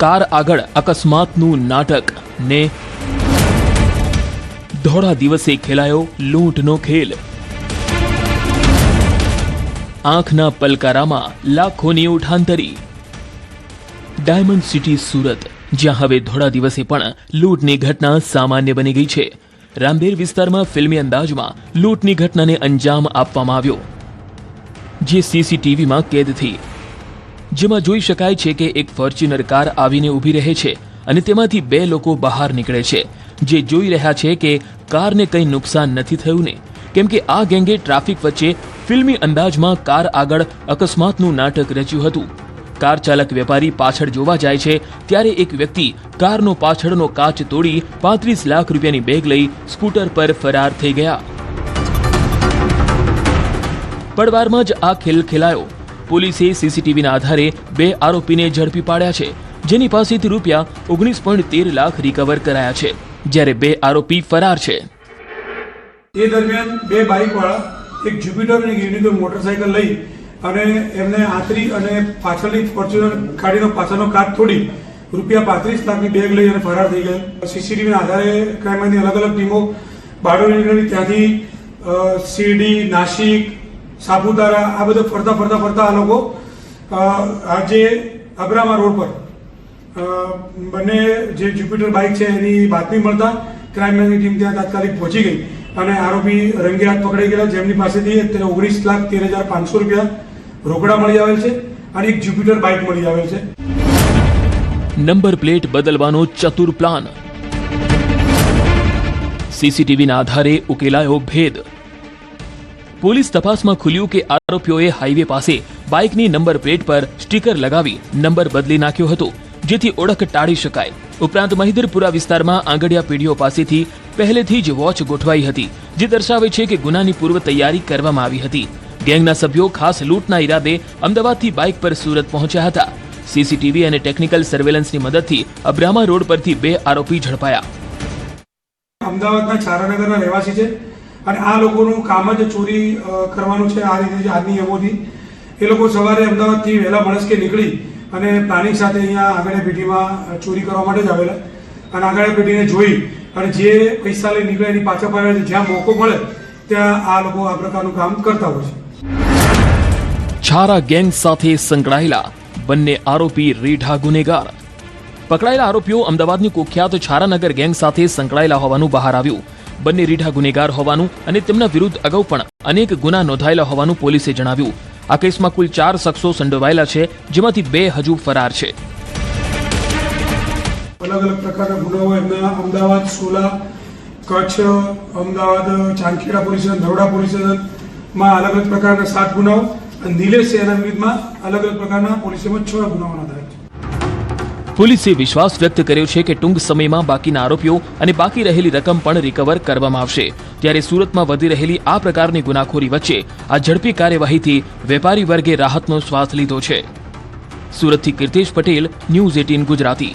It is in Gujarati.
કાર આગળ અકસ્માતનું નાટક ને ધોળા દિવસે ખેલાયો લૂંટનો ખેલ। આંખના પલકારામાં લાખોની ઉઠાંતરી। ડાયમંડ સિટી સુરત, જ્યાં હવે ધોળા દિવસે પણ લૂંટની ઘટના સામાન્ય બની ગઈ છે। રામદેર વિસ્તારમાં ફિલ્મી અંદાજમાં લૂંટની ઘટનાને અંજામ આપવામાં આવ્યો, જે સીસીટીવીમાં કેદ થઈ, જેમાં જોઈ શકાય છે કે એક ફોર્ચ્યુનર કાર આવીને ઊભી રહે છે અને તેમાંથી બે લોકો બહાર નીકળે છે, જે જોઈ રહ્યા છે કે કારને કંઈ નુકસાન નથી થયું ને, કેમ કે આ ગેંગે ટ્રાફિક વચ્ચે ફિલ્મી અંદાજમાં કાર આગળ અકસ્માતનું નાટક રચ્યું હતું। કાર ચાલક વેપારી પાછળ જોવા જાય છે ત્યારે એક વ્યક્તિ કારનો પાછળનો કાચ તોડી 35 લાખ રૂપિયાની બેગ લઈ સ્કૂટર પર ફરાર થઈ ગયા। પડવારમાં જ આ ખેલ ખેલાયો। પોલીસે સીસીટીવીના આધારે બે આરોપીને ઝડપી પાડ્યા છે, જેની પાસેથી રૂપિયા 19.13 લાખ રિકવર કરાયા છે, જ્યારે બે આરોપી ફરાર છે। એ દરમિયાન બે બાઇકવાળા એક જ્યુપિટર અને એક યુનિકોર્ન મોટરસાયકલ લઈ અને એમને આંતરી અને પાછળની ફોર્ચ્યુનર ગાડીનો પાછળનો કાચ તોડી રૂપિયા 35 લાખની બેગ લઈ અને ફરાર થઈ ગયા। સીસીટીવીના આધારે ક્રાઇમની અલગ અલગ ટીમો બારડોલી નીકળી, ત્યાંથી શિરડી, નાસિક, સાપુતારા આ બધું ફરતા આ લોકો આજે અબ્રામા રોડ પર બંને જે જ્યુપિટર બાઇક છે એની બાતમી મળતા ક્રાઇમની ટીમ ત્યાં તાત્કાલિક પહોંચી ગઈ અને આરોપી રંગે હાથ પકડાઈ ગયા, જેમની પાસેથી 19,13,500 રૂપિયા રોકડા મળી આવેલ છે અને એક જ્યુપિટર બાઇક મળી આવેલ છે। નંબર પ્લેટ બદલવાનો ચતુર પ્લાન। સીસીટીવીના આધારે ઉકેલાયો ભેદ। પોલીસ તપાસમાં ખુલ્યું કે આરોપીઓએ હાઈવે પાસે બાઇકની નંબર પ્લેટ પર સ્ટીકર લગાવી નંબર બદલી નાખ્યો હતો, જેથી ઓળખ ટાળી શકાય। ઉપરાંત મહિદરપુરા વિસ્તારમાં આંગડિયા પેઢીઓ પાસેથી પહેલેથી જ વોચ ગોઠવાઈ હતી, જે દર્શાવે છે કે ગુનાની પૂર્વ તૈયારી કરવામાં આવી હતી। ગેંગના સભ્યો ખાસ લૂંટના ઈરાદે અમદાવાદથી બાઇક પર સુરત પહોંચ્યા હતા। સીસીટીવી અને ટેકનિકલ સર્વેલન્સની મદદથી અબ્રામા રોડ પરથી બે આરોપી ઝડપાયા। અમદાવાદના ચારાનગરના રહેવાસી છે અને આ લોકોનું કામ જ ચોરી કરવાનું છે। આ રીતે આજની એમોથી એ લોકો સવારે અમદાવાદથી વહેલા મળસ્કે નીકળી અને પ્લાનિંગ સાથે અહીંયા આંગડિયા પેઢીમાં ચોરી કરવા માટે જ આવેલા અને આંગડિયા પેઢીને જોઈ અને જે પૈસા લઈ નીકળે એની પાછળ પાડે, જ્યાં મોકો મળે ત્યાં આ લોકો આ પ્રકારનું કામ કરતા હોય છે। છારા ગેંગ સાથે સંકળાયેલા બંને આરોપી રીઢા ગુનેગાર। પકડાયેલા આરોપીઓ અમદાવાદની કુખ્યાત છારાનગર ગેંગ સાથે સંકળાયેલા હોવાનું બહાર આવ્યું। બંને રીઢા ગુનેગાર હોવાનું અને તેમના વિરુદ્ધ અગાઉ પણ અનેક ગુના નોંધાયેલા હોવાનું પોલીસે જણાવ્યું। આ કેસમાં કુલ 4 શખ્સો સંડોવાયેલા છે, જેમાંથી 2 હજુ ફરાર છે। અલગ અલગ પ્રકારના ગુનાઓ એમના Ahmedabad, Sola, Kutch, Ahmedabad, Chandkheda police station, Dharoda police સ્ટેશનમાં અલગ અલગ પ્રકારના 7 ગુનાઓ અને નિલેશ એના વિરુદ્ધમાં અલગ અલગ પ્રકારના પોલીસમાં 6 ગુનાઓ નોંધાયા છે। પોલીસે વિશ્વાસ વ્યક્ત કર્યો છે કે ટૂંક સમયમાં બાકીના આરોપીઓ અને બાકી રહેલી રકમ પણ રિકવર કરવામાં આવશે। ત્યારે સુરતમાં વધી રહેલી આ પ્રકારની ગુનાખોરી વચ્ચે આ ઝડપી કાર્યવાહીથી વેપારી વર્ગે રાહતનો શ્વાસ લીધો છે। સુરતથી કીર્તેશ પટેલ, ન્યૂઝ 18 ગુજરાતી।